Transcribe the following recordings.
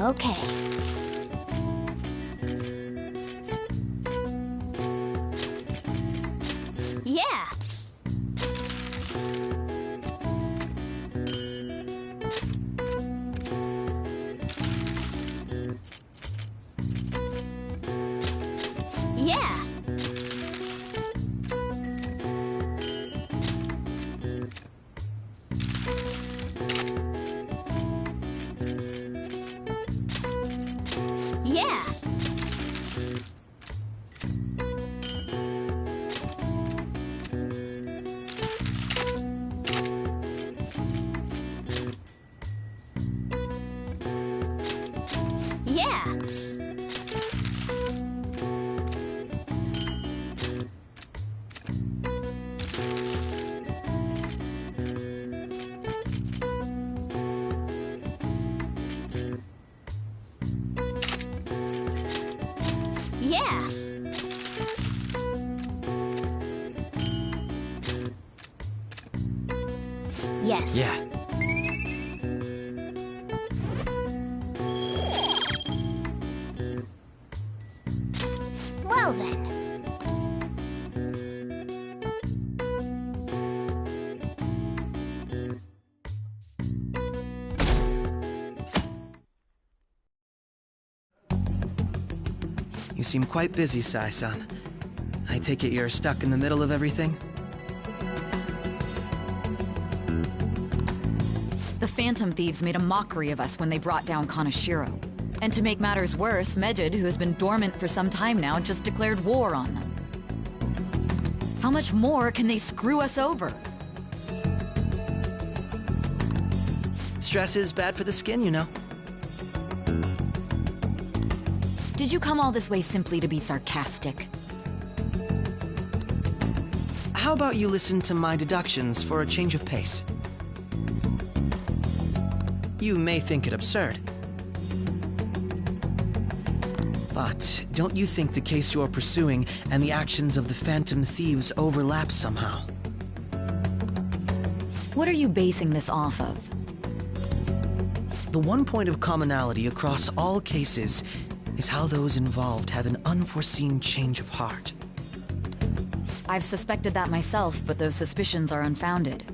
Okay. Yeah. Yeah. Yeah. Yeah. Yeah. Yes. Yeah. Well then. You seem quite busy, Sai-san. I take it you're stuck in the middle of everything? The Phantom Thieves made a mockery of us when they brought down Kaneshiro. And to make matters worse, Mejid, who has been dormant for some time now, just declared war on them. How much more can they screw us over? Stress is bad for the skin, you know. Did you come all this way simply to be sarcastic? How about you listen to my deductions for a change of pace? You may think it absurd, but don't you think the case you're pursuing and the actions of the Phantom Thieves overlap somehow? What are you basing this off of? The one point of commonality across all cases is how those involved have an unforeseen change of heart. I've suspected that myself, but those suspicions are unfounded.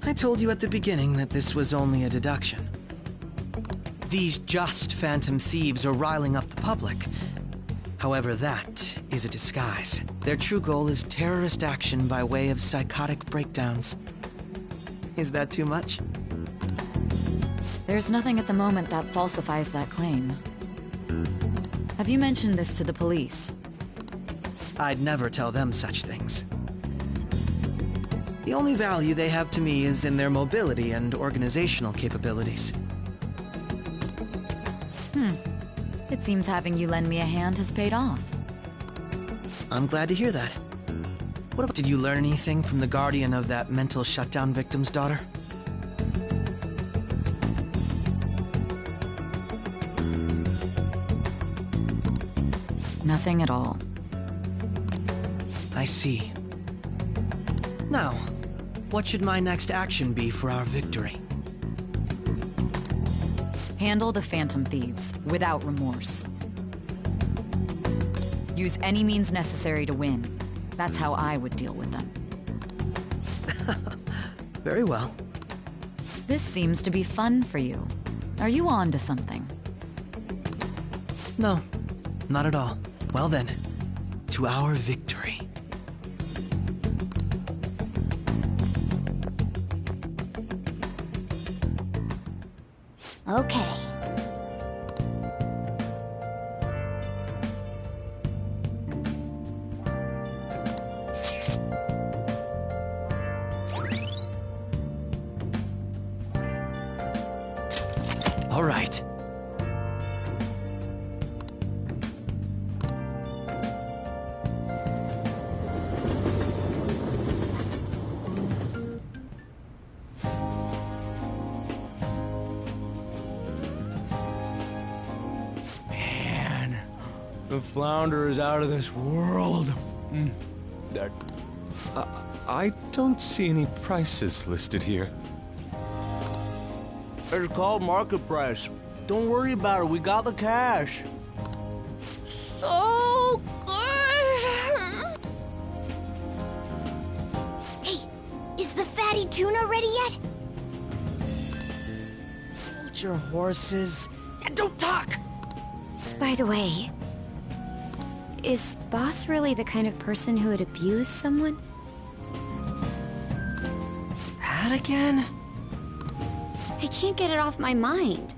I told you at the beginning that this was only a deduction. These just Phantom Thieves are riling up the public. However, that is a disguise. Their true goal is terrorist action by way of psychotic breakdowns. Is that too much? There's nothing at the moment that falsifies that claim. Have you mentioned this to the police? I'd never tell them such things. The only value they have to me is in their mobility and organizational capabilities. It seems having you lend me a hand has paid off. I'm glad to hear that. Did you learn anything from the guardian of that mental shutdown victim's daughter? Nothing at all. I see. Now, what should my next action be for our victory? Handle the Phantom Thieves, without remorse. Use any means necessary to win. That's how I would deal with them. Very well. This seems to be fun for you. Are you on to something? No, not at all. Well then, to our victory. Okay. All right. Man, the flounder is out of this world. I don't see any prices listed here. It's called market price. Don't worry about it, we got the cash. So good! Hey, is the fatty tuna ready yet? Hold your horses and don't talk! By the way, is Boss really the kind of person who would abuse someone? That again? I can't get it off my mind.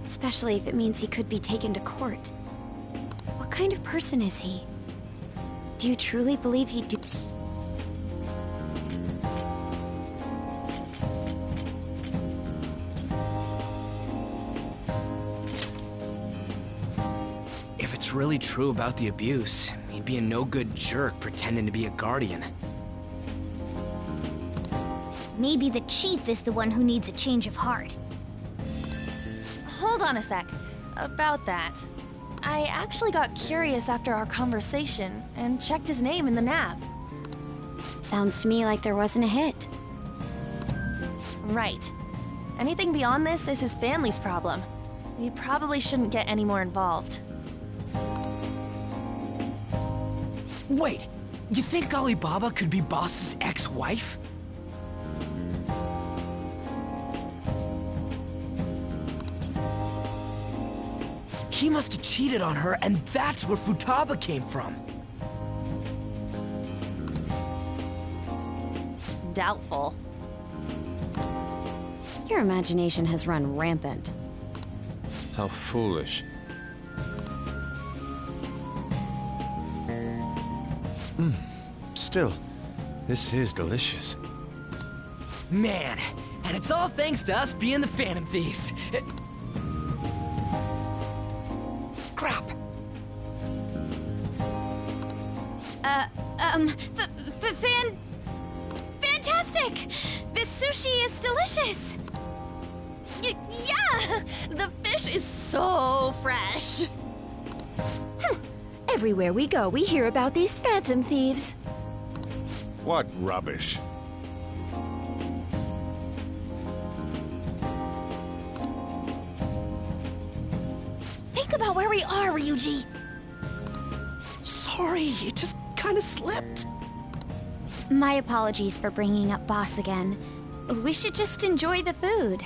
Especially if it means he could be taken to court. What kind of person is he? Do you truly believe he'd do... If it's really true about the abuse, he'd be a no-good jerk pretending to be a guardian. Maybe the chief is the one who needs a change of heart. Hold on a sec. About that. I actually got curious after our conversation and checked his name in the nav. Sounds to me like there wasn't a hit. Right. Anything beyond this is his family's problem. We probably shouldn't get any more involved. Wait, you think Alibaba could be Boss's ex-wife? He must have cheated on her, and that's where Futaba came from. Doubtful. Your imagination has run rampant. How foolish. Still, this is delicious. Man, and it's all thanks to us being the Phantom Thieves. Crap. Fantastic! This sushi is delicious! Yeah! The fish is so fresh! Everywhere we go, we hear about these Phantom Thieves. What rubbish. Think about where we are, Ryuji! Sorry, it just kind of slipped. My apologies for bringing up Boss again. We should just enjoy the food.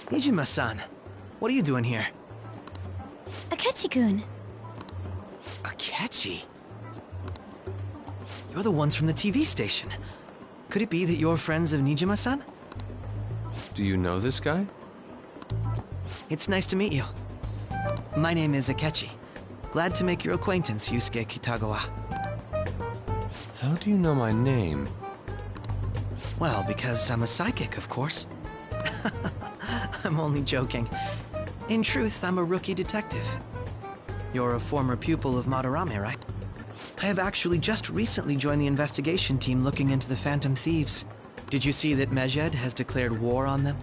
Ijima-san, what are you doing here? Akechi-kun. Akechi? you're the ones from the TV station. Could it be that you're friends of Nijima-san? Do you know this guy? It's nice to meet you. My name is Akechi. Glad to make your acquaintance, Yusuke Kitagawa. How do you know my name? Well, because I'm a psychic, of course. I'm only joking. In truth, I'm a rookie detective. You're a former pupil of Madarame, right? I have actually just recently joined the investigation team looking into the Phantom Thieves. Did you see that Mejed has declared war on them?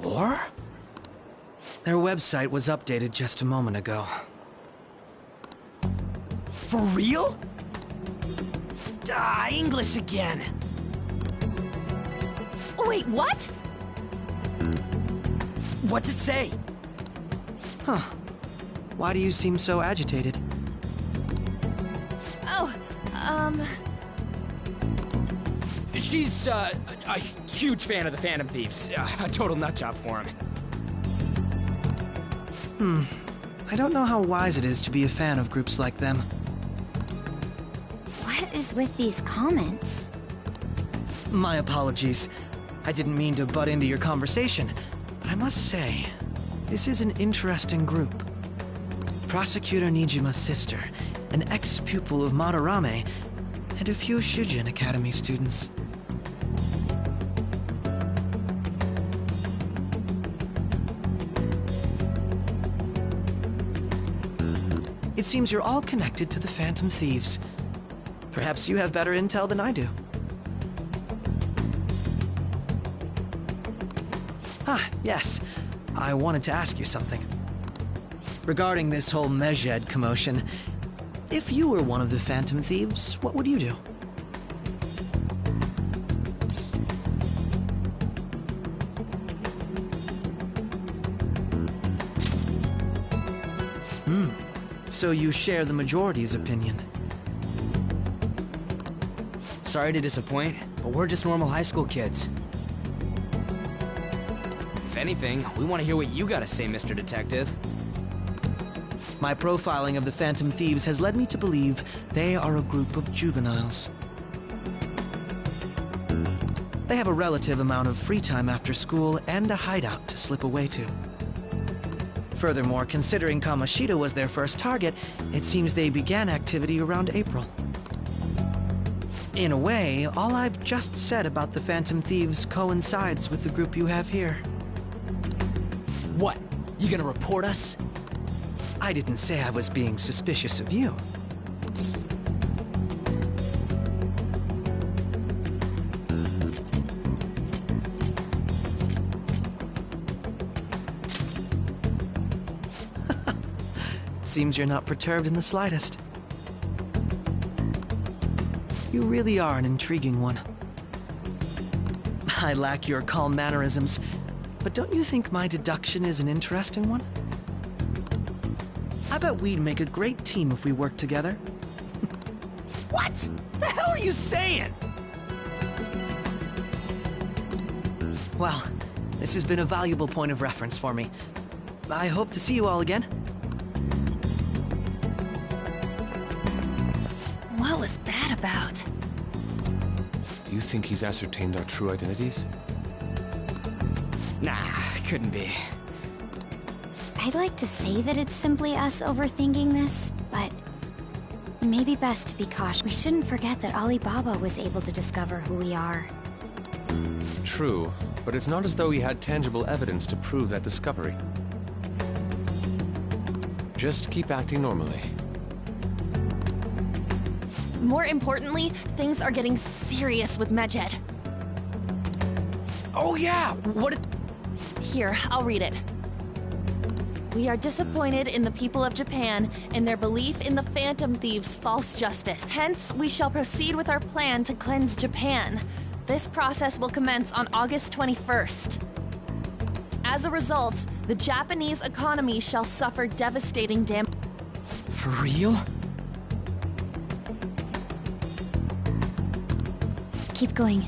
War? Their website was updated just a moment ago. For real? English again. Wait, what? What's it say? Huh. Why do you seem so agitated? Oh, She's, a huge fan of the Phantom Thieves. A total nutjob for him. I don't know how wise it is to be a fan of groups like them. What is with these comments? My apologies. I didn't mean to butt into your conversation, but I must say, this is an interesting group. Prosecutor Nijima's sister, an ex-pupil of Madarame, and a few Shujin Academy students. It seems you're all connected to the Phantom Thieves. Perhaps you have better intel than I do. Ah, yes. I wanted to ask you something. Regarding this whole Mejed commotion, if you were one of the Phantom Thieves, what would you do? So you share the majority's opinion. Sorry to disappoint, but we're just normal high school kids. If anything, we want to hear what you gotta say, Mr. Detective. My profiling of the Phantom Thieves has led me to believe they are a group of juveniles. They have a relative amount of free time after school and a hideout to slip away to. Furthermore, considering Kamoshida was their first target, it seems they began activity around April. In a way, all I've just said about the Phantom Thieves coincides with the group you have here. What? You gonna report us? I didn't say I was being suspicious of you. Seems you're not perturbed in the slightest. You really are an intriguing one. I lack your calm mannerisms, but don't you think my deduction is an interesting one? I bet we'd make a great team if we worked together. What? The hell are you saying? Well, this has been a valuable point of reference for me. I hope to see you all again. what was that about? Do you think he's ascertained our true identities? Nah, couldn't be. I'd like to say that it's simply us overthinking this, but it may be best to be cautious. We shouldn't forget that Alibaba was able to discover who we are. True, but it's not as though he had tangible evidence to prove that discovery. Just keep acting normally. More importantly, things are getting serious with Mejed. Oh yeah, what? Here, I'll read it. We are disappointed in the people of Japan in their belief in the Phantom Thieves' false justice. Hence, we shall proceed with our plan to cleanse Japan. This process will commence on August 21st. As a result, the Japanese economy shall suffer devastating damage. For real? Keep going.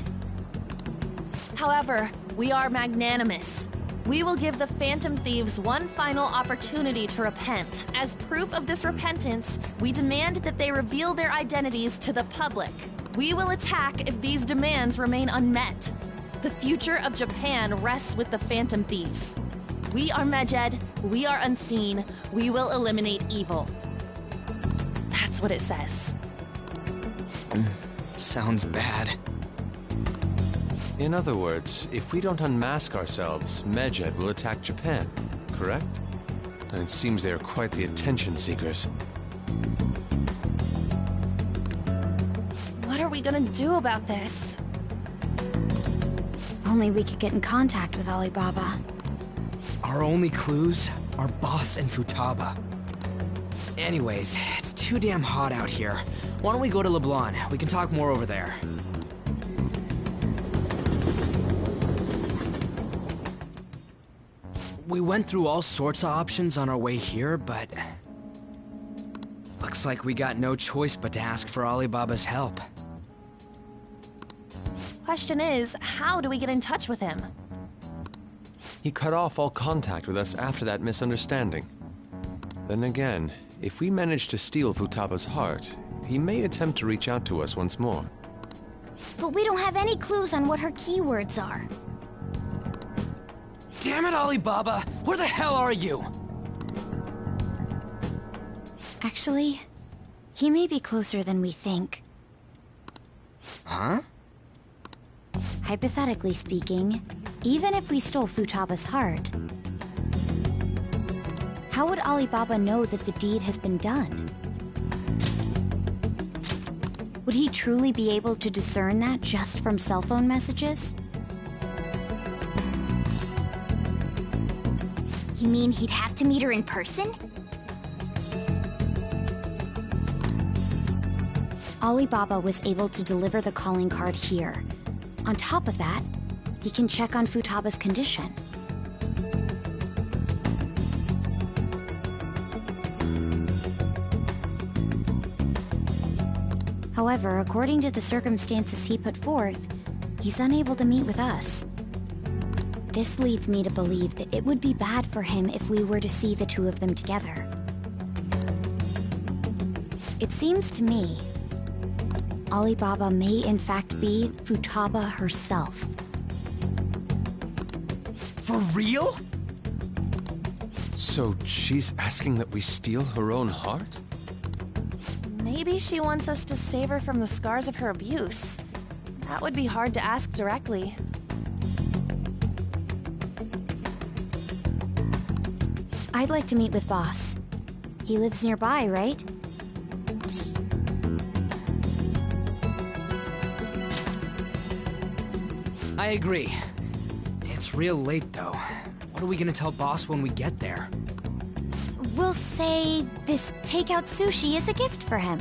However, we are magnanimous. We will give the Phantom Thieves one final opportunity to repent. As proof of this repentance, we demand that they reveal their identities to the public. We will attack if these demands remain unmet. The future of Japan rests with the Phantom Thieves. We are Medjed, we are unseen, we will eliminate evil. That's what it says. Sounds bad. In other words, if we don't unmask ourselves, Medjed will attack Japan, correct? And it seems they are quite the attention seekers. What are we gonna do about this? Only we could get in contact with Alibaba. Our only clues are Boss and Futaba. Anyways, it's too damn hot out here. Why don't we go to LeBlanc? We can talk more over there. We went through all sorts of options on our way here, but... looks like we got no choice but to ask for Alibaba's help. Question is, how do we get in touch with him? He cut off all contact with us after that misunderstanding. Then again, if we manage to steal Futaba's heart, he may attempt to reach out to us once more. But we don't have any clues on what her keywords are. Damn it, Alibaba! Where the hell are you? Actually, he may be closer than we think. Huh? Hypothetically speaking, even if we stole Futaba's heart, how would Alibaba know that the deed has been done? Would he truly be able to discern that just from cell phone messages? You mean he'd have to meet her in person? Alibaba was able to deliver the calling card here. On top of that, he can check on Futaba's condition. However, according to the circumstances he put forth, he's unable to meet with us. This leads me to believe that it would be bad for him if we were to see the two of them together. It seems to me, Alibaba may in fact be Futaba herself. For real? So she's asking that we steal her own heart? Maybe she wants us to save her from the scars of her abuse. That would be hard to ask directly. I'd like to meet with Boss. He lives nearby, right? I agree. It's real late, though. What are we gonna tell Boss when we get there? We'll say this takeout sushi is a gift for him.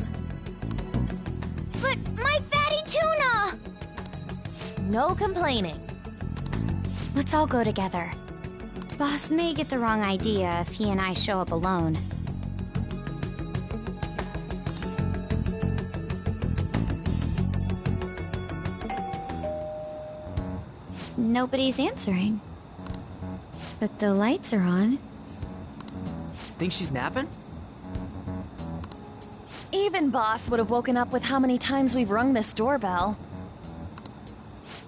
But my fatty tuna! No complaining. Let's all go together. Boss may get the wrong idea if he and I show up alone. Nobody's answering. But the lights are on. Think she's napping? Even Boss would have woken up with how many times we've rung this doorbell.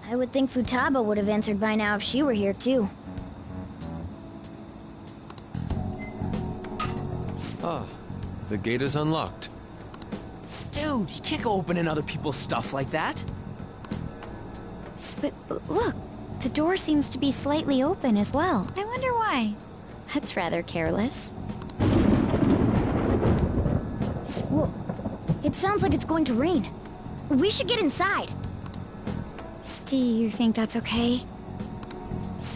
I would think Futaba would have answered by now if she were here too. Ah, the gate is unlocked. Dude, you can't go opening other people's stuff like that. But look, the door seems to be slightly open as well. I wonder why. That's rather careless. Whoa. It sounds like it's going to rain. We should get inside. Do you think that's okay?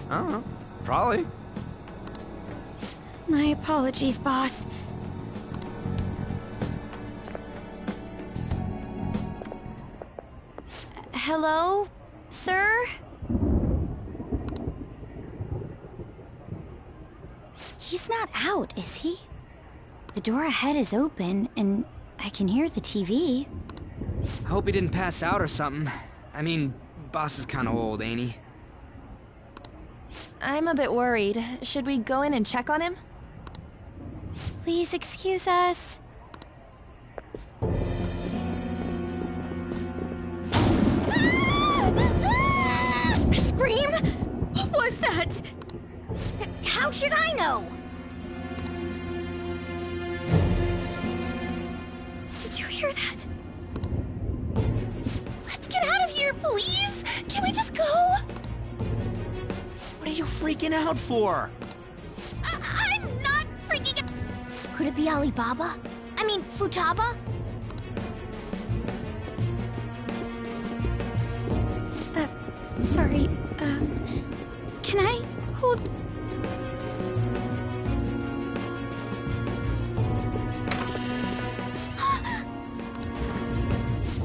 I don't know. Probably. My apologies, boss. Hello, sir? He's not out, is he? The door ahead is open, and I can hear the TV. I hope he didn't pass out or something. I mean, Boss is kinda old, ain't he? I'm a bit worried. Should we go in and check on him? Please excuse us. Scream? What was that? How should I know? Did you hear that? Let's get out of here, please! Can we just go? What are you freaking out for? I'm not freaking out. Could it be Alibaba? I mean, Futaba? Sorry, can I hold...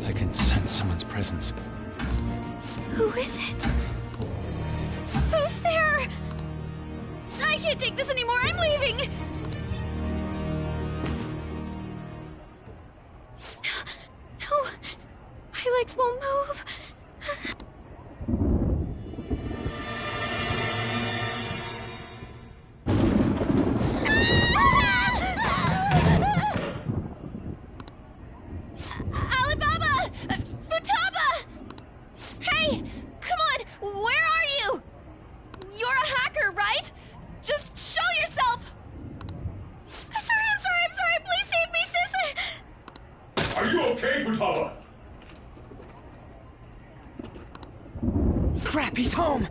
I can sense someone's presence. Who is it? Who's there? I can't take this anymore, I'm leaving! No, my legs won't move. Alibaba! Futaba! Hey! Come on! Where are you? You're a hacker, right? Just show yourself! I'm sorry! Please save me, sis! Are you okay, Futaba? Crap, he's home!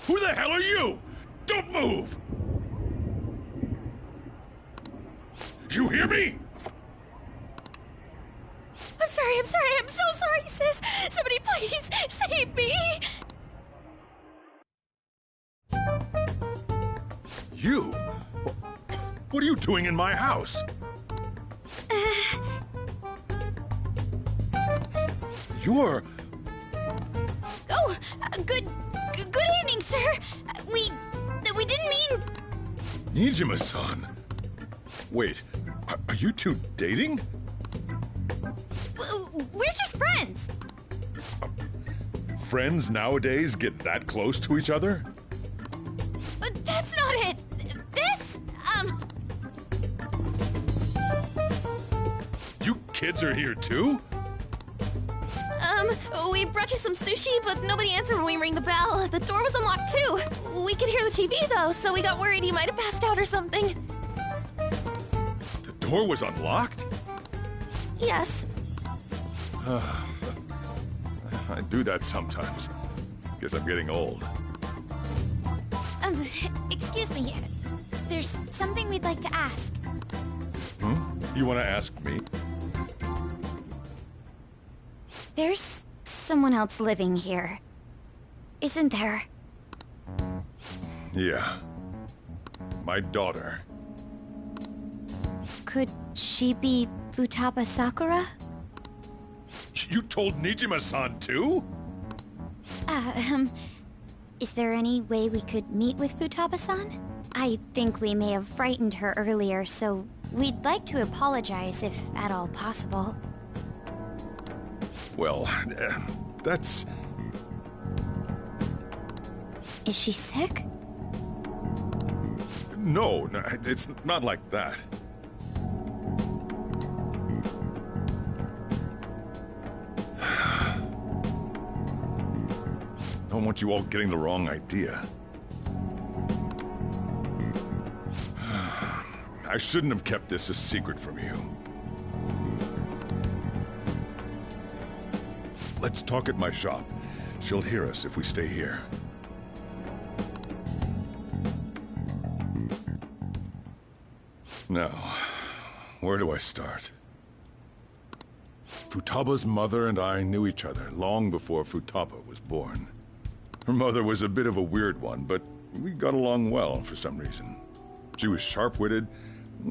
Who the hell are you? Don't move! You hear me? I'm sorry, I'm so sorry, sis! Somebody please save me! You? What are you doing in my house? You're... Oh, good evening, sir. We didn't mean... Nijima-san. Wait, are you two dating? We're just friends. Friends nowadays get that close to each other? But that's not it. This, You kids are here too? We brought you some sushi, but nobody answered when we rang the bell. The door was unlocked too. We could hear the TV though, so we got worried you might have passed out or something. The door was unlocked? Yes. I do that sometimes. Guess I'm getting old. Excuse me. There's something we'd like to ask. You want to ask me? There's someone else living here, isn't there? Yeah. My daughter. Could she be Futaba Sakura? You told Nijima-san too? Is there any way we could meet with Futaba-san? I think we may have frightened her earlier, so we'd like to apologize if at all possible. Well, that's... Is she sick? No, it's not like that. I don't want you all getting the wrong idea. I shouldn't have kept this a secret from you. Let's talk at my shop. She'll hear us if we stay here. Now, where do I start? Futaba's mother and I knew each other long before Futaba was born. Her mother was a bit of a weird one, but we got along well for some reason. She was sharp-witted,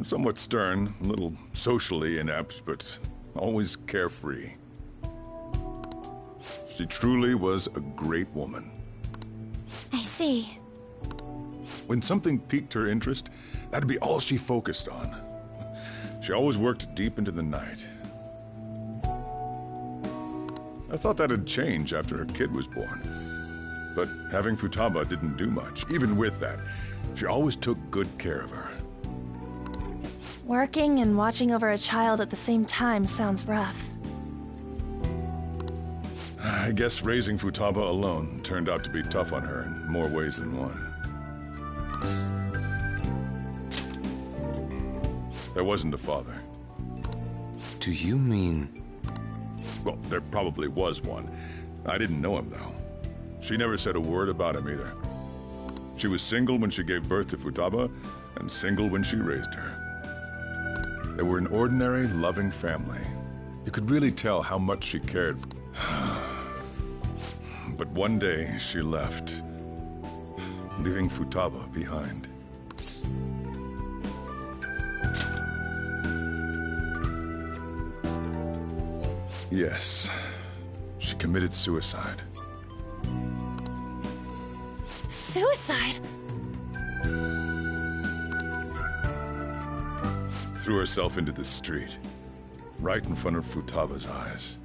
somewhat stern, a little socially inept, but always carefree. She truly was a great woman. I see. When something piqued her interest, that'd be all she focused on. She always worked deep into the night. I thought that'd change after her kid was born. But having Futaba didn't do much. Even with that, she always took good care of her. Working and watching over a child at the same time sounds rough. I guess raising Futaba alone turned out to be tough on her in more ways than one. There wasn't a father. Do you mean... Well, there probably was one. I didn't know him, though. She never said a word about him either. She was single when she gave birth to Futaba, and single when she raised her. They were an ordinary, loving family. You could really tell how much she cared. But one day, she left, leaving Futaba behind. Yes, she committed suicide. Suicide? Threw herself into the street, right in front of Futaba's eyes.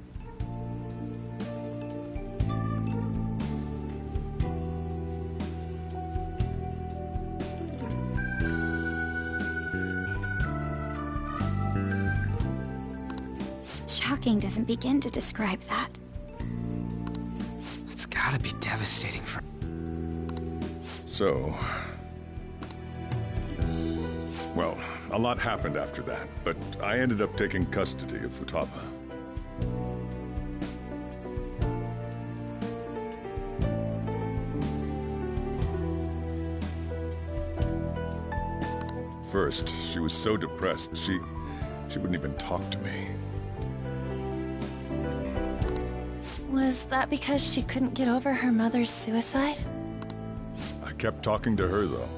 Shocking doesn't begin to describe that. It's gotta be devastating for... So... Well, a lot happened after that, but I ended up taking custody of Futaba. First, she was so depressed, she wouldn't even talk to me. Was that because she couldn't get over her mother's suicide? I kept talking to her, though,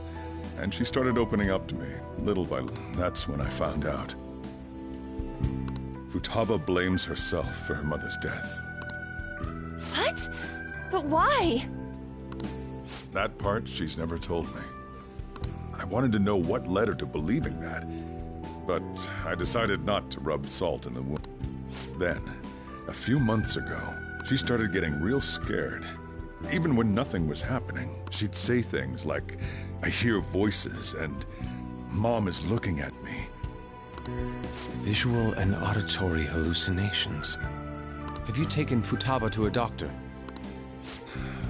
and she started opening up to me, little by little. That's when I found out. Futaba blames herself for her mother's death. What? But why? That part she's never told me. I wanted to know what led her to believing that, but I decided not to rub salt in the wound. Then, a few months ago, she started getting real scared. Even when nothing was happening, she'd say things like, "I hear voices," and "Mom is looking at me." Visual and auditory hallucinations. Have you taken Futaba to a doctor?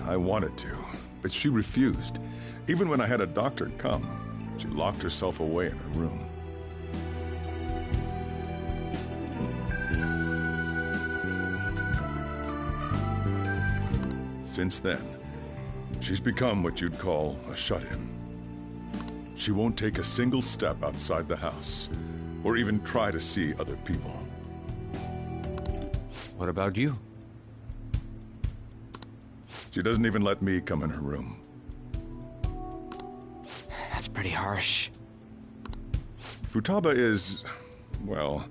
I wanted to, but she refused. Even when I had a doctor come, she locked herself away in her room. Since then, she's become what you'd call a shut-in. She won't take a single step outside the house, or even try to see other people. What about you? She doesn't even let me come in her room. That's pretty harsh. Futaba is, well,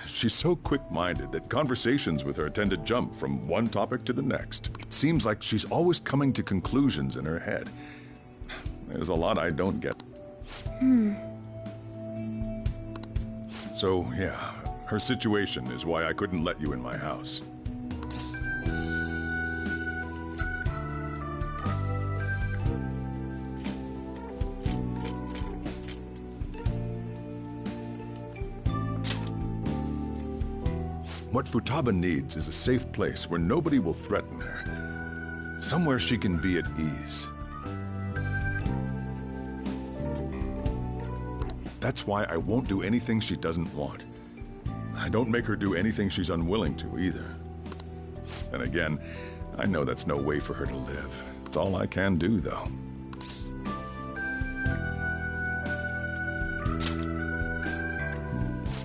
she's so quick-minded that conversations with her tend to jump from one topic to the next. It seems like she's always coming to conclusions in her head. There's a lot I don't get. So, yeah, her situation is why I couldn't let you in my house. What Futaba needs is a safe place where nobody will threaten her. Somewhere she can be at ease. That's why I won't do anything she doesn't want. I don't make her do anything she's unwilling to, either. And again, I know that's no way for her to live. It's all I can do, though.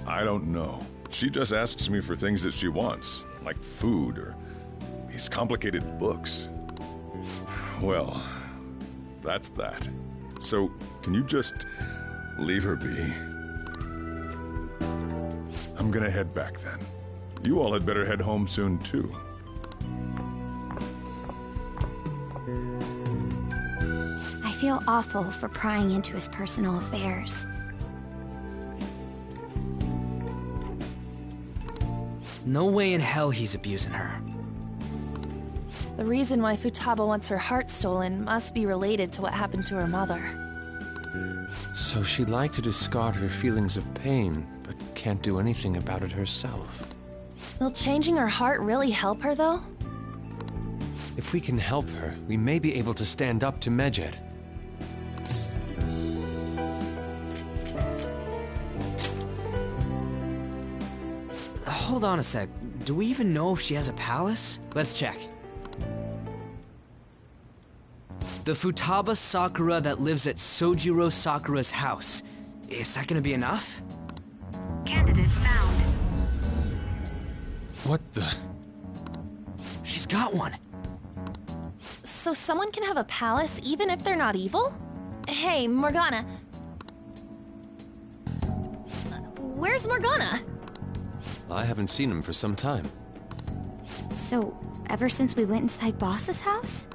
I don't know. She just asks me for things that she wants, like food or these complicated books. Well, that's that. So, can you just leave her be? I'm gonna head back then. You all had better head home soon, too. I feel awful for prying into his personal affairs. No way in hell he's abusing her. The reason why Futaba wants her heart stolen must be related to what happened to her mother. So she'd like to discard her feelings of pain, but can't do anything about it herself. Will changing her heart really help her, though? If we can help her, we may be able to stand up to Medjed. Hold on a sec. Do we even know if she has a palace? Let's check. The Futaba Sakura that lives at Sojiro Sakura's house. Is that gonna be enough? Candidate found. What the? She's got one. So someone can have a palace even if they're not evil? Hey, Morgana. Where's Morgana? I haven't seen him for some time. So, ever since we went inside Boss's house?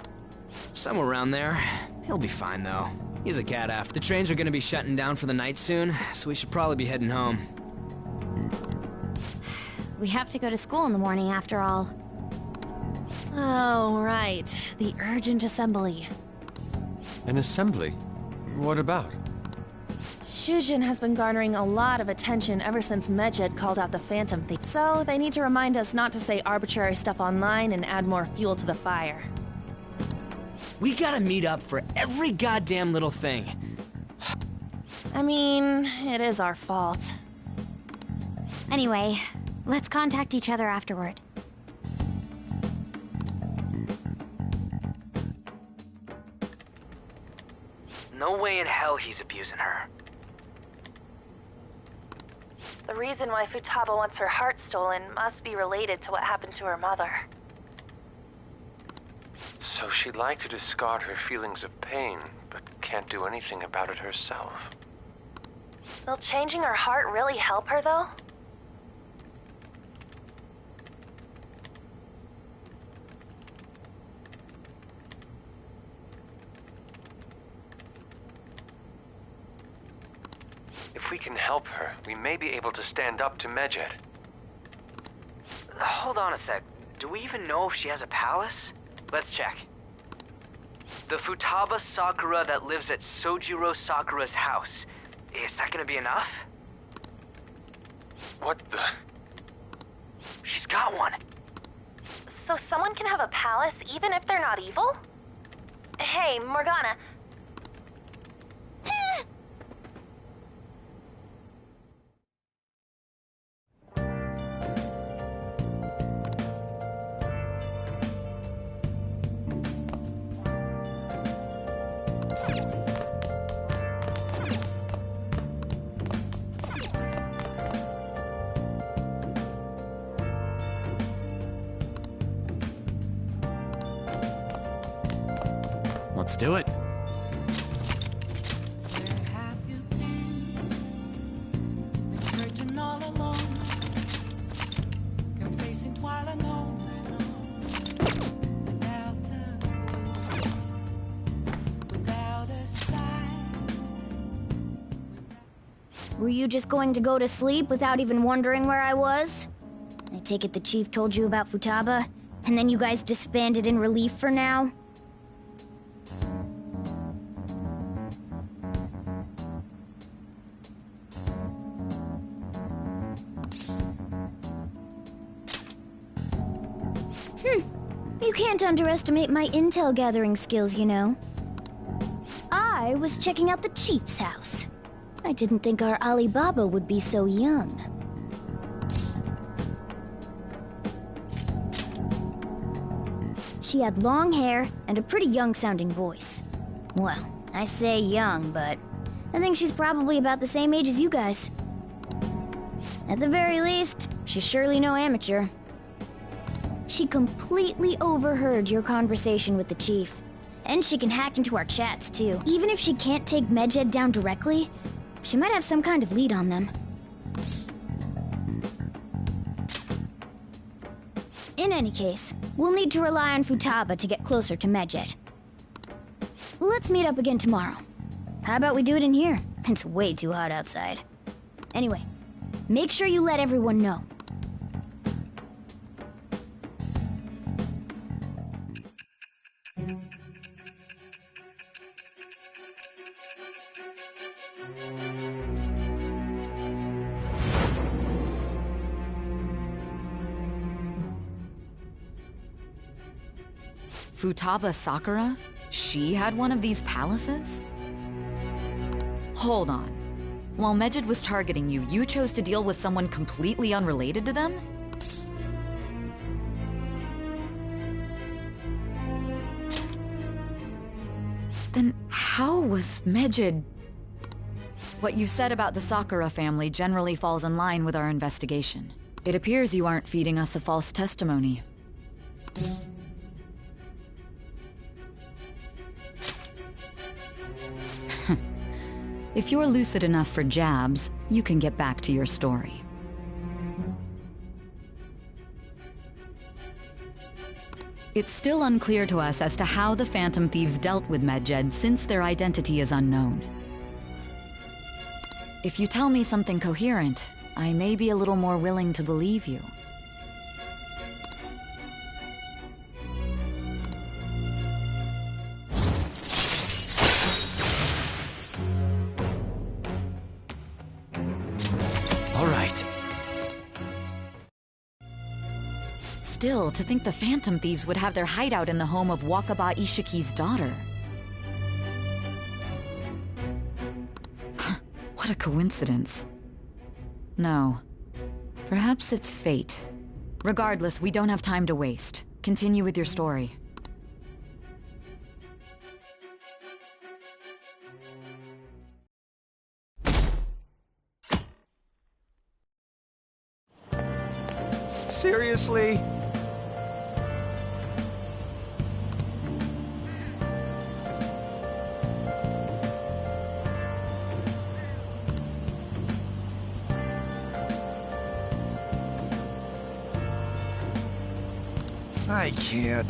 Somewhere around there. He'll be fine, though. He's a cat F. The trains are gonna be shutting down for the night soon, so we should probably be heading home. We have to go to school in the morning after all. Oh, right. The urgent assembly. An assembly? What about? Shujin has been garnering a lot of attention ever since Medjed called out the Phantom Thief. So they need to remind us not to say arbitrary stuff online and add more fuel to the fire. We gotta meet up for every goddamn little thing. I mean, it is our fault. Anyway, let's contact each other afterward. No way in hell he's abusing her. The reason why Futaba wants her heart stolen must be related to what happened to her mother. So she'd like to discard her feelings of pain, but can't do anything about it herself. Will changing her heart really help her, though? If we can help her, we may be able to stand up to Medjed. Hold on a sec. Do we even know if she has a palace? Let's check. The Futaba Sakura that lives at Sojiro Sakura's house. Is that gonna be enough? What the? She's got one. So someone can have a palace even if they're not evil? Hey, Morgana. Let's do it. Were you just going to go to sleep without even wondering where I was? I take it the chief told you about Futaba, and then you guys disbanded in relief for now? You can't underestimate my intel gathering skills, you know. I was checking out the chief's house. I didn't think our Alibaba would be so young. She had long hair and a pretty young-sounding voice. Well, I say young, but I think she's probably about the same age as you guys. At the very least, she's surely no amateur. She completely overheard your conversation with the chief. And she can hack into our chats, too. Even if she can't take Medjed down directly, she might have some kind of lead on them. In any case, we'll need to rely on Futaba to get closer to Medjed. Let's meet up again tomorrow. How about we do it in here? It's way too hot outside. Anyway, make sure you let everyone know. Futaba Sakura? She had one of these palaces? Hold on. While Mejid was targeting you, you chose to deal with someone completely unrelated to them? Then how was Mejid... What you said about the Sakura family generally falls in line with our investigation. It appears you aren't feeding us a false testimony. If you're lucid enough for jabs, you can get back to your story. It's still unclear to us as to how the Phantom Thieves dealt with Medjed since their identity is unknown. If you tell me something coherent, I may be a little more willing to believe you. All right. Still, to think the Phantom Thieves would have their hideout in the home of Wakaba Ishiki's daughter. What a coincidence. No. Perhaps it's fate. Regardless, we don't have time to waste. Continue with your story. Seriously? I can't.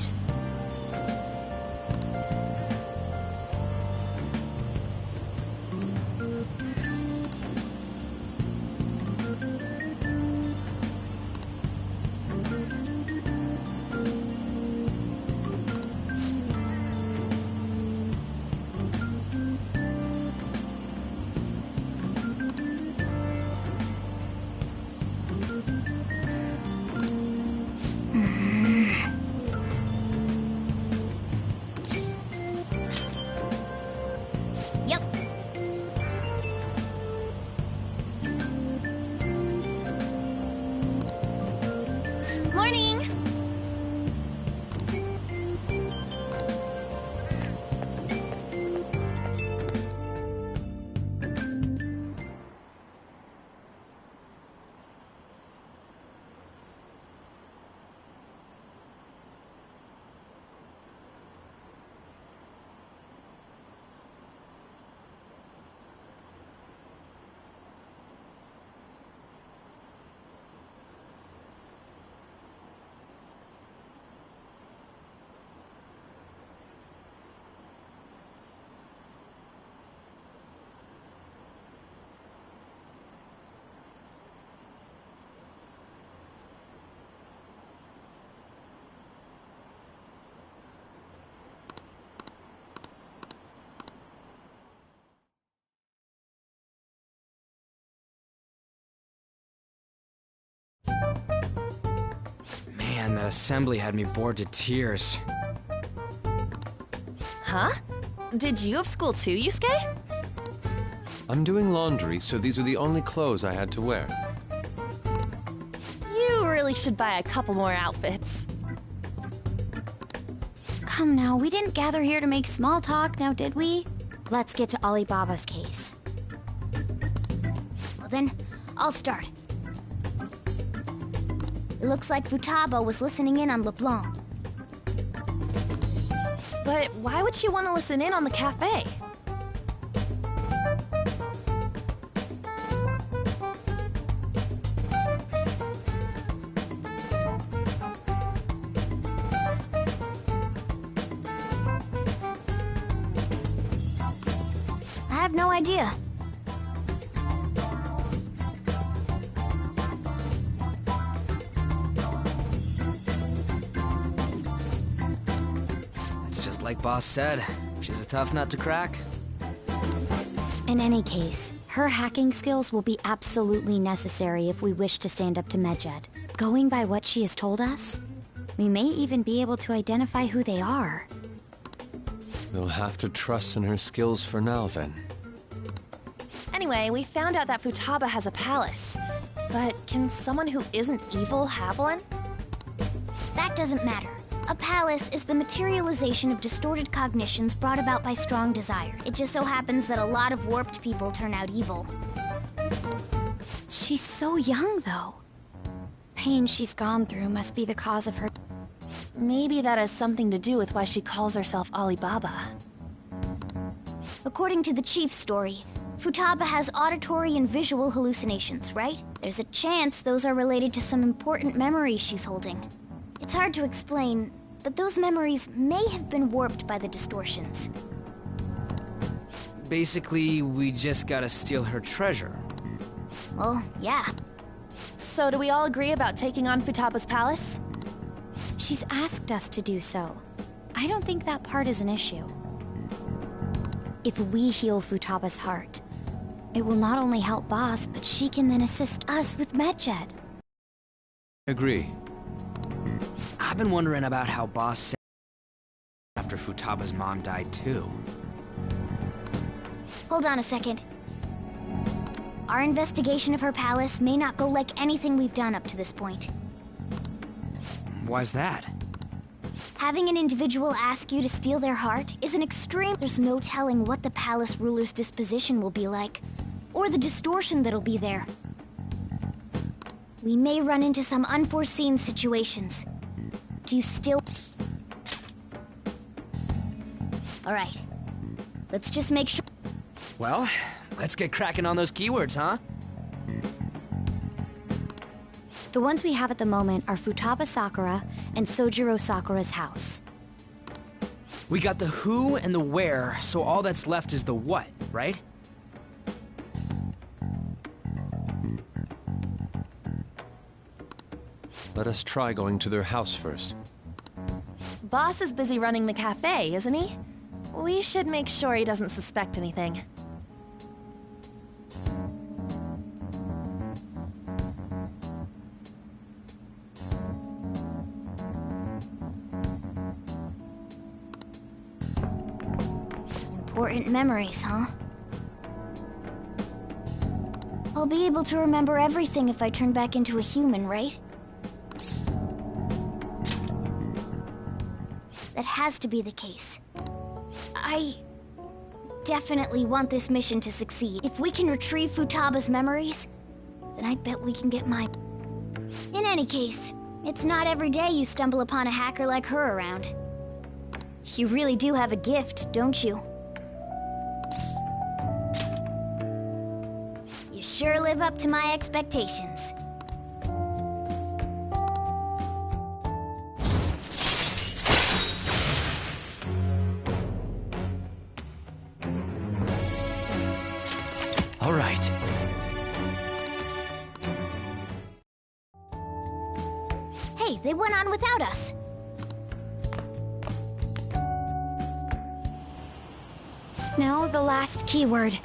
Yep. Morning! Man, that assembly had me bored to tears. Huh? Did you have school too, Yusuke? I'm doing laundry, so these are the only clothes I had to wear. You really should buy a couple more outfits. Come now, we didn't gather here to make small talk, now did we? Let's get to Alibaba's case. Well then, I'll start. It looks like Futaba was listening in on LeBlanc. But why would she want to listen in on the cafe? I have no idea. It's just like Boss said. She's a tough nut to crack. In any case, her hacking skills will be absolutely necessary if we wish to stand up to Medjed. Going by what she has told us, we may even be able to identify who they are. We'll have to trust in her skills for now, then. Anyway, we found out that Futaba has a palace. But can someone who isn't evil have one? That doesn't matter. A palace is the materialization of distorted cognitions brought about by strong desire. It just so happens that a lot of warped people turn out evil. She's so young, though. Pain she's gone through must be the cause of her... Maybe that has something to do with why she calls herself Alibaba. According to the chief's story, Futaba has auditory and visual hallucinations, right? There's a chance those are related to some important memories she's holding. It's hard to explain, but those memories may have been warped by the distortions. Basically, we just gotta steal her treasure. Well, yeah. So do we all agree about taking on Futaba's palace? She's asked us to do so. I don't think that part is an issue. If we heal Futaba's heart, it will not only help Boss, but she can then assist us with Medjed. Agree. I've been wondering about how Boss said after Futaba's mom died too. Hold on a second. Our investigation of her palace may not go like anything we've done up to this point. Why's that? Having an individual ask you to steal their heart is an extreme. There's no telling what the palace ruler's disposition will be like, or the distortion that'll be there. We may run into some unforeseen situations. Do you still... Alright. Let's just make sure... Well, let's get cracking on those keywords, huh? The ones we have at the moment are Futaba Sakura and Sojiro Sakura's house. We got the who and the where, so all that's left is the what, right? Let us try going to their house first. Boss is busy running the cafe, isn't he? We should make sure he doesn't suspect anything. Important memories, huh? I'll be able to remember everything if I turn back into a human, right? That has to be the case. I definitely want this mission to succeed. If we can retrieve Futaba's memories, then I bet we can get mine. In any case, it's not every day you stumble upon a hacker like her around. You really do have a gift, don't you? You sure live up to my expectations. All right. Hey, they went on without us. Now the last keyword.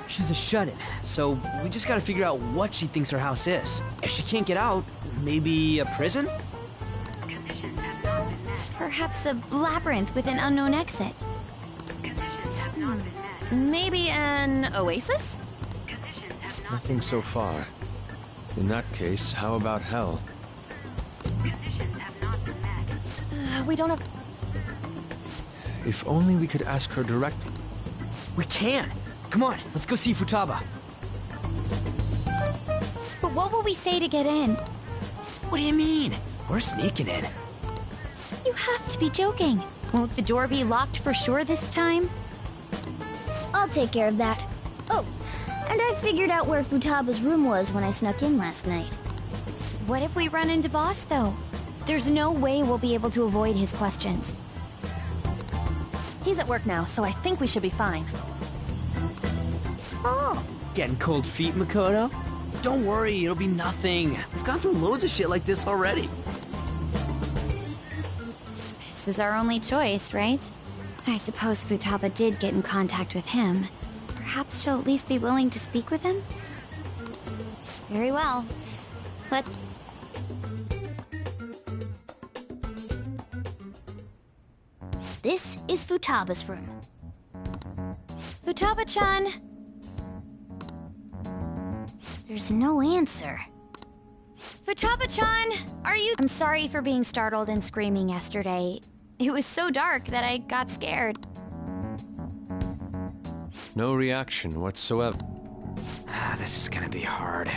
She's a shut-in, so we just gotta figure out what she thinks her house is. If she can't get out, maybe a prison? Conditions have not been met. Perhaps a labyrinth with an unknown exit. Conditions have not been met. Maybe an oasis? Conditions have not Nothing so far. In that case, how about hell? Conditions have not been met. We don't have... If only we could ask her directly. We can! Come on, let's go see Futaba. But what will we say to get in? What do you mean? We're sneaking in. You have to be joking. Won't the door be locked for sure this time? I'll take care of that. Oh, and I figured out where Futaba's room was when I snuck in last night. What if we run into Boss, though? There's no way we'll be able to avoid his questions. He's at work now, so I think we should be fine. Oh, getting cold feet, Makoto? Don't worry, it'll be nothing. We've gone through loads of shit like this already. This is our only choice, right? I suppose Futaba did get in contact with him. she'll at least be willing to speak with him? Very well. Let's... This is Futaba's room. Futaba-chan! There's no answer. Futaba-chan! Are you— I'm sorry for being startled and screaming yesterday. It was so dark that I got scared. No reaction whatsoever. This is gonna be hard.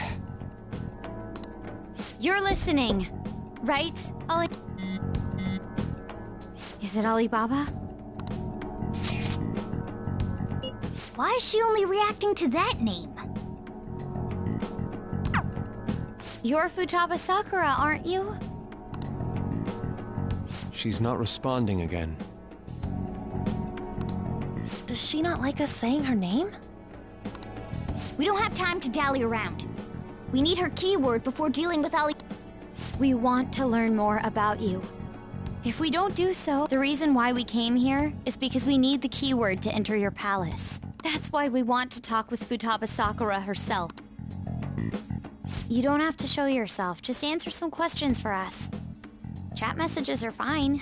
You're listening, right, Ali? Is it Alibaba? Why is she only reacting to that name? You're Futaba Sakura, aren't you? She's not responding again. Does she not like us saying her name? We don't have time to dally around. We need her keyword before dealing with Ali. We want to learn more about you. If we don't do so, the reason why we came here is because we need the keyword to enter your palace. That's why we want to talk with Futaba Sakura herself. You don't have to show yourself, just answer some questions for us. Chat messages are fine.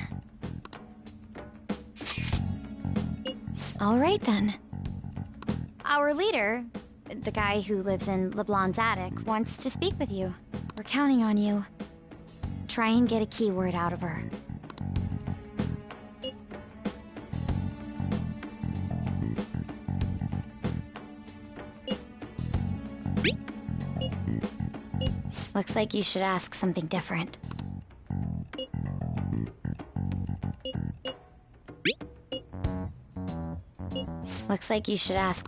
All right then. Our leader, the guy who lives in LeBlanc's attic, wants to speak with you. We're counting on you. Try and get a keyword out of her. Looks like you should ask something different. Looks like you should ask...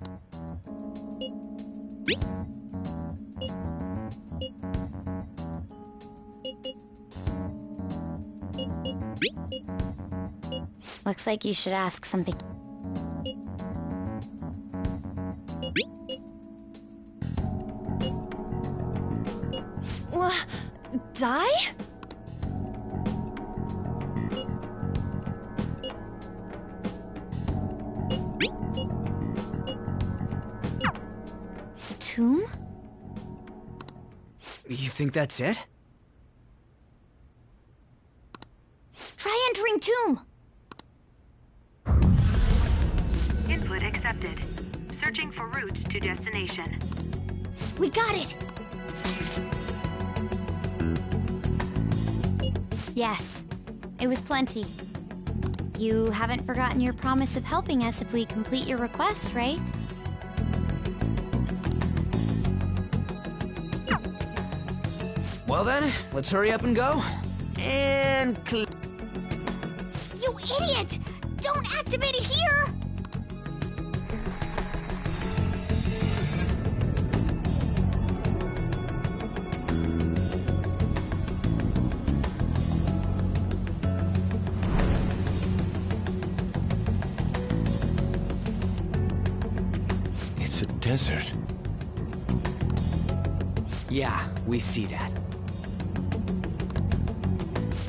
Looks like you should ask something... Die? A tomb? You think that's it? Try entering tomb. Input accepted. Searching for route to destination. We got it. Yes, it was plenty. You haven't forgotten your promise of helping us if we complete your request, right? Well then, let's hurry up and go. And You idiot! Don't activate it here! It's a desert. yeah, we see that.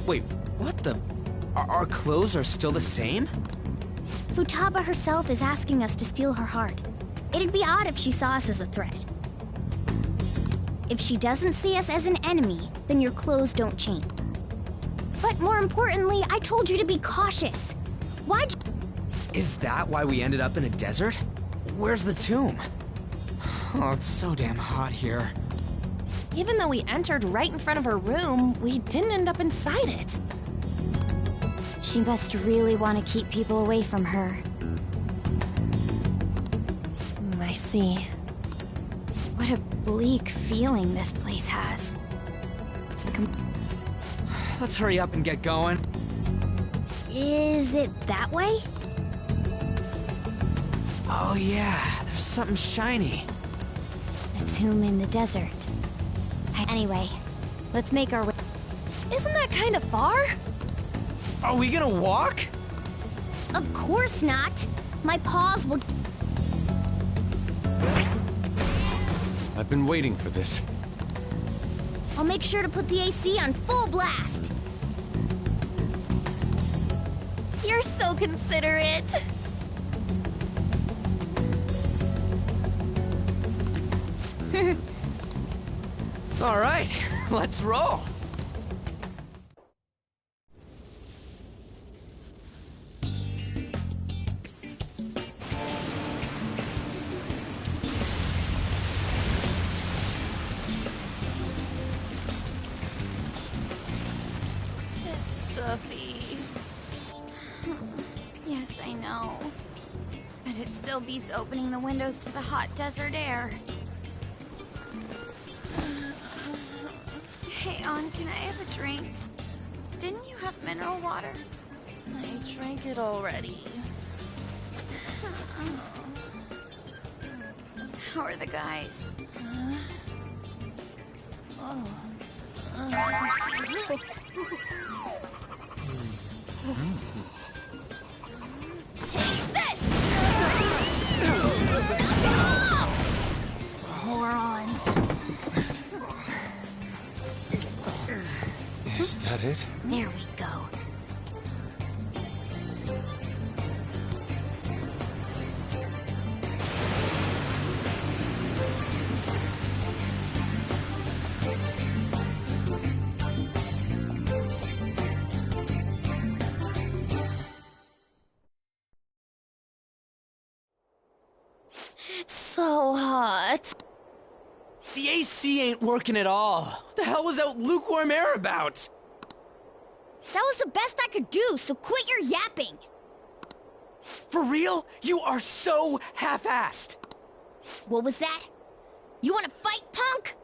Wait, what the? Our clothes are still the same? Futaba herself is asking us to steal her heart. It'd be odd if she saw us as a threat. If she doesn't see us as an enemy, then your clothes don't change. But more importantly, I told you to be cautious. Why'd you— Is that why we ended up in a desert? Where's the tomb? Oh, it's so damn hot here. Even though we entered right in front of her room, we didn't end up inside it. She must really want to keep people away from her. I see. What a bleak feeling this place has. It's the Let's hurry up and get going. Is it that way? Oh yeah, there's something shiny. a tomb in the desert. Anyway, let's make our way. Isn't that kind of far? Are we gonna walk? Of course not. My paws will... I've been waiting for this. I'll make sure to put the AC on full blast. You're so considerate. All right, let's roll. It's stuffy. Yes, I know. But it still beats opening the windows to the hot desert air. Hey, On, can I have a drink? Didn't you have mineral water? I drank it already. How are the guys? Take this! Morons. Is that it? There we go. It's so hot. The AC ain't working at all. What the hell was that lukewarm air about? That was the best I could do, so quit your yapping. For real? You are so half-assed. What was that? You wanna fight, punk?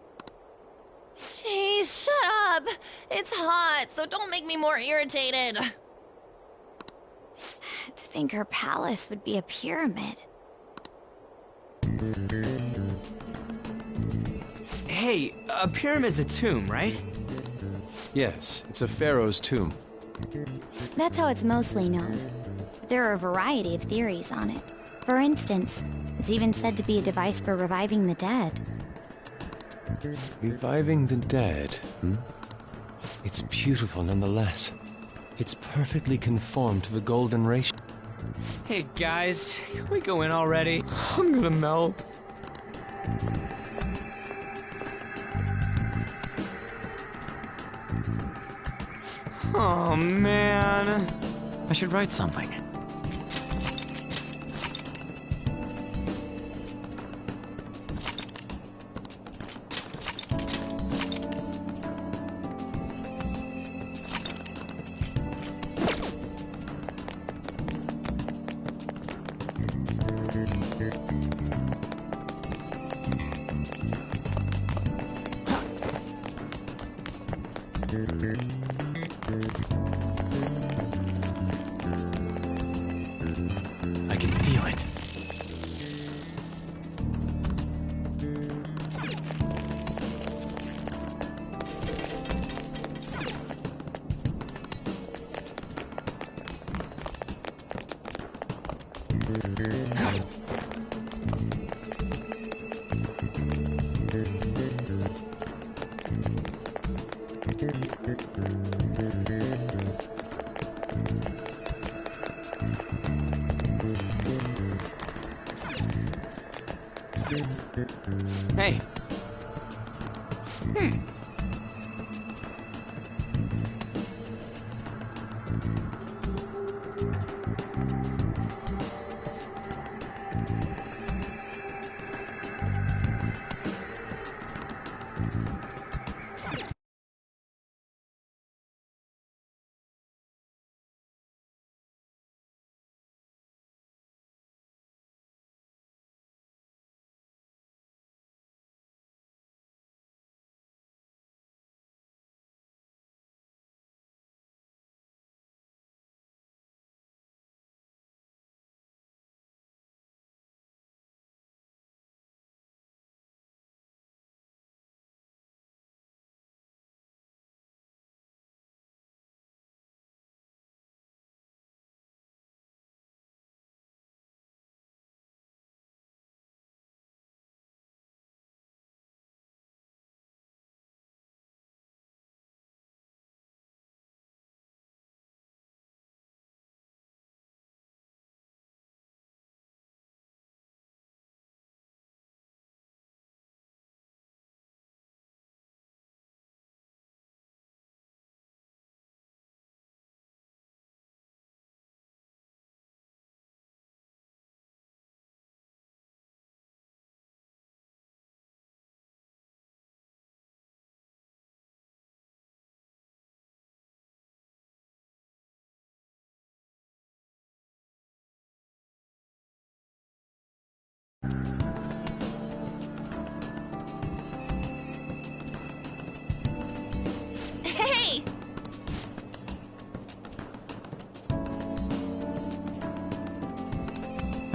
Jeez, shut up. It's hot, so don't make me more irritated. To think her palace would be a pyramid. Hey, a pyramid's a tomb, right? Yes, it's a pharaoh's tomb. That's how it's mostly known. There are a variety of theories on it. For instance, it's even said to be a device for reviving the dead. Reviving the dead, hmm? It's beautiful nonetheless. It's perfectly conformed to the golden ratio. Hey guys, can we go in already? I'm gonna melt. Oh man. I should write something. I can feel it. Hey.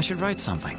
should write something.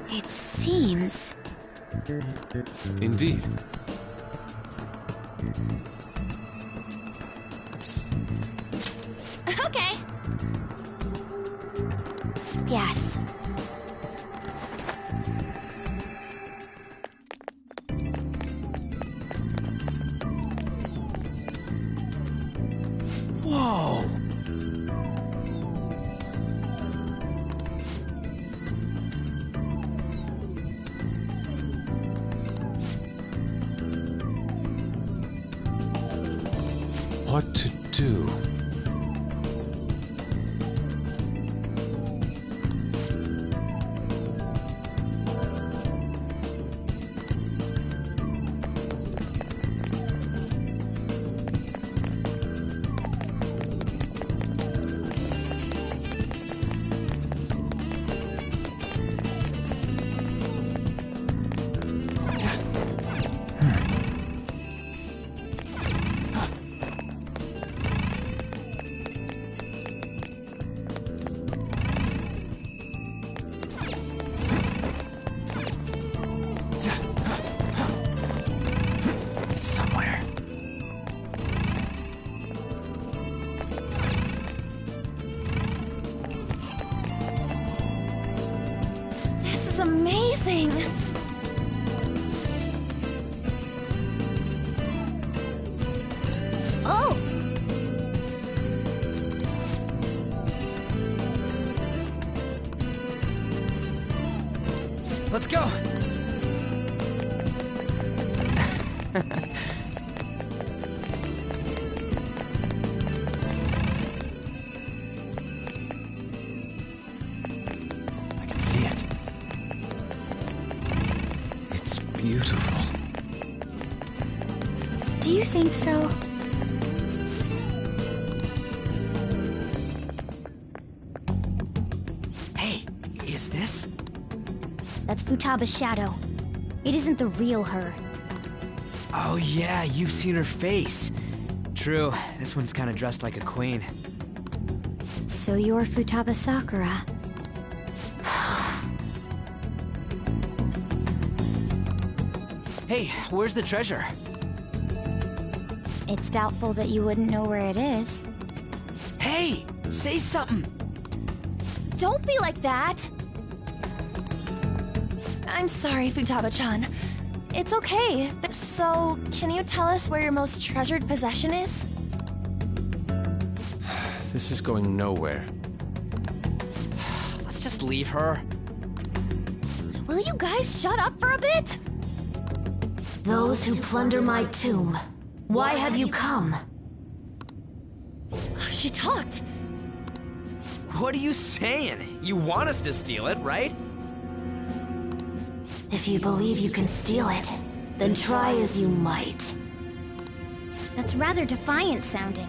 It seems... Indeed. Okay. Yes. Whoa! What to do? Somewhere. This is amazing! Oh! Let's go! I can see it. It's beautiful. Do you think so? Hey, is this? That's Futaba's shadow. It isn't the real her. Oh yeah, you've seen her face. True, this one's kinda dressed like a queen. So you're Futaba Sakura. Hey, where's the treasure? It's doubtful that you wouldn't know where it is. Hey, say something! Don't be like that! I'm sorry, Futaba-chan. It's okay. So, can you tell us where your most treasured possession is? This is going nowhere. Let's just leave her. Will you guys shut up for a bit? Those who plunder my tomb, why have you come? She talked. What are you saying? You want us to steal it, right? If you believe you can steal it, then try as you might. That's rather defiant sounding.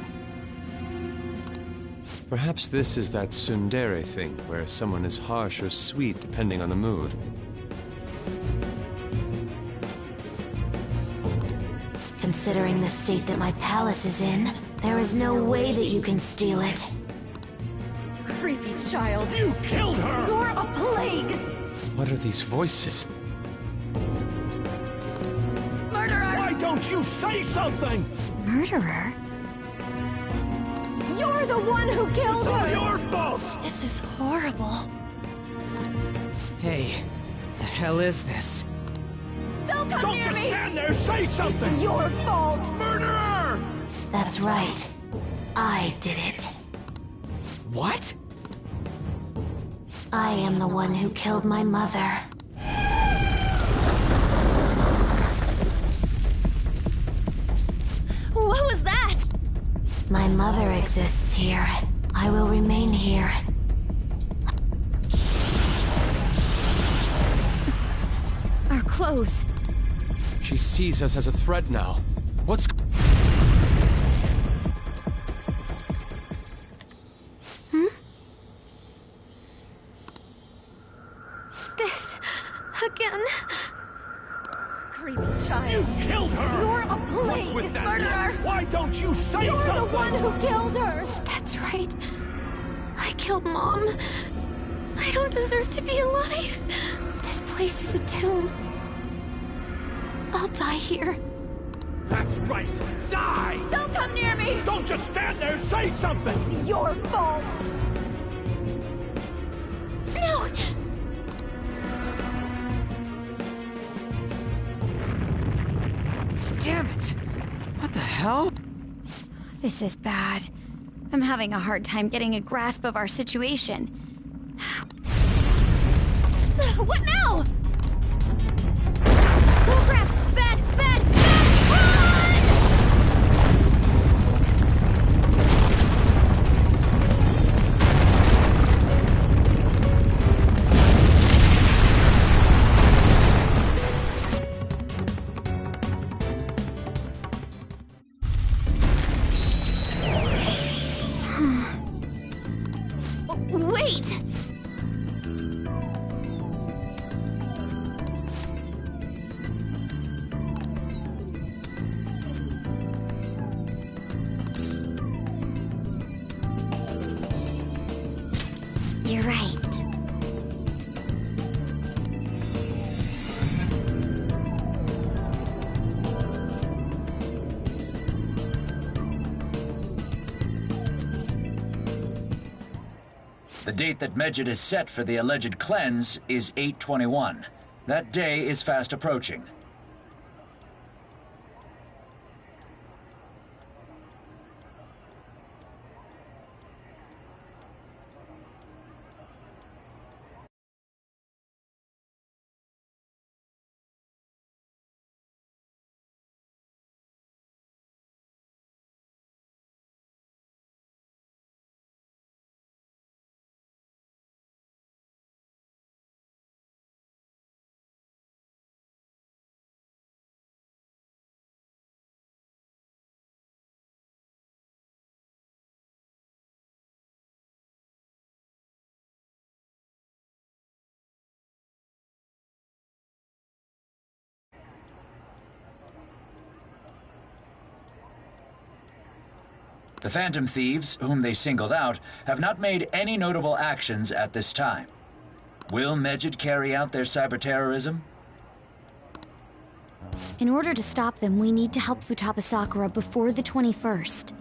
Perhaps this is that tsundere thing, where someone is harsh or sweet depending on the mood. Considering the state that my palace is in, there is no way that you can steal it. Creepy child. You killed her! You're a plague! What are these voices? Murderer! Why don't you say something? Murderer? You're the one who killed It's all her! your fault! This is horrible. Hey, the hell is this? Don't come Don't near just me! stand there, say something! It's your fault! Murderer! That's right. I did it. What? I am the one who killed my mother. What was that? My mother exists here. I will remain here. Our clothes. She sees us as a threat now. What's... This again. Creepy child. You killed her! You're a What's plague with that? murderer! Why don't you say You're something? the one who killed her! That's right. I killed Mom. I don't deserve to be alive. This place is a tomb. I'll die here. That's right. Die! Don't come near me! Don't just stand there. Say something. It's your fault! No! Damn it! What the hell? This is bad. I'm having a hard time getting a grasp of our situation. What now? Oh crap! Bad! Bad! Wait! You're right. The date that Medjed has set for the alleged cleanse is 8/21. That day is fast approaching. The Phantom Thieves, whom they singled out, have not made any notable actions at this time. Will Medjed carry out their cyber-terrorism? In order to stop them, we need to help Futaba Sakura before the 21st.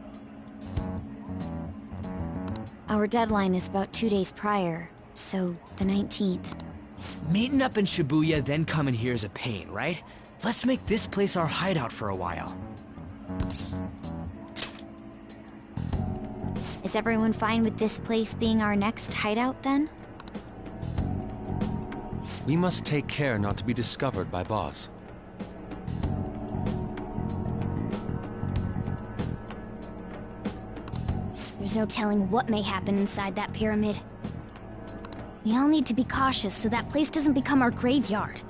Our deadline is about 2 days prior, so the 19th. Meeting up in Shibuya, then coming here is a pain, right? Let's make this place our hideout for a while. Is everyone fine with this place being our next hideout, then? We must take care not to be discovered by Boss. There's no telling what may happen inside that pyramid. We all need to be cautious so that place doesn't become our graveyard.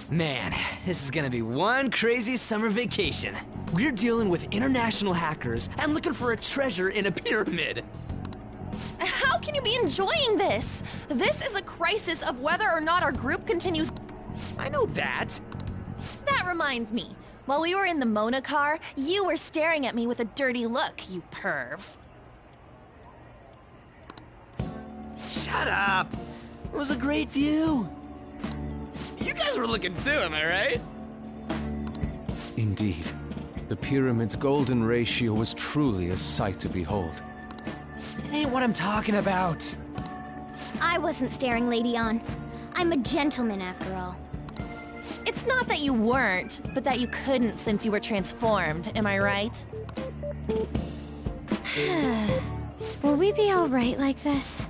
Man, this is gonna be one crazy summer vacation. We're dealing with international hackers and looking for a treasure in a pyramid. How can you be enjoying this? This is a crisis of whether or not our group continues. I know that. That reminds me. While we were in the Mona car, you were staring at me with a dirty look, you perv. Shut up! It was a great view. You guys were looking too, am I right? Indeed. The pyramid's golden ratio was truly a sight to behold. It ain't what I'm talking about. I wasn't staring, Lady On. I'm a gentleman, after all. It's not that you weren't, but that you couldn't since you were transformed, am I right? Will we be alright like this?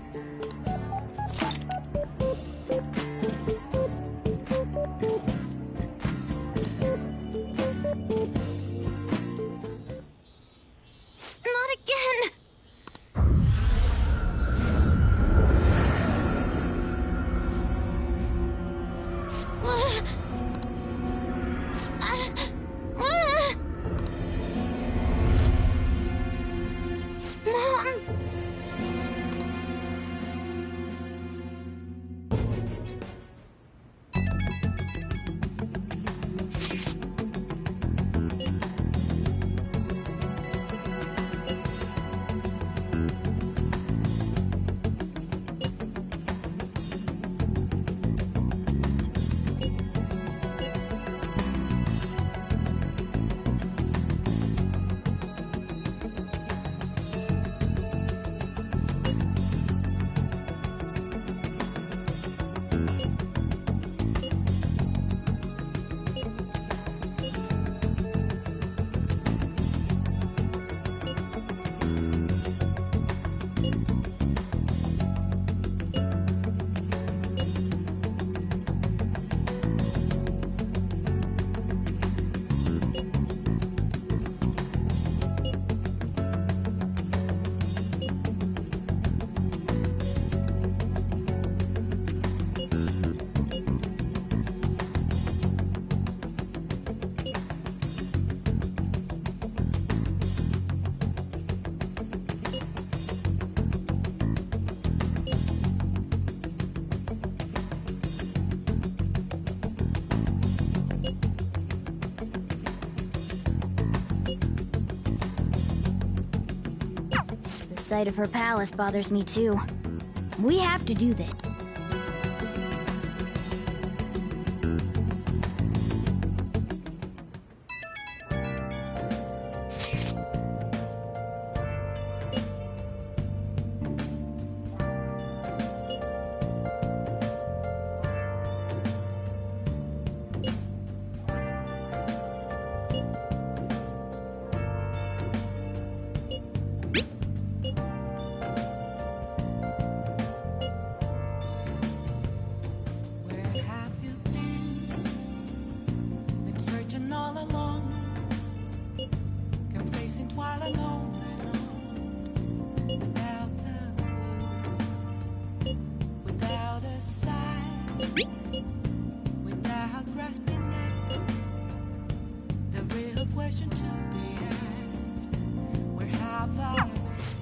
Not again! Mom! The sight of her palace bothers me too. We have to do this.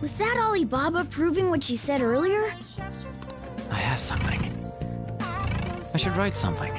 Was that Alibaba proving what she said earlier? I have something. I should write something.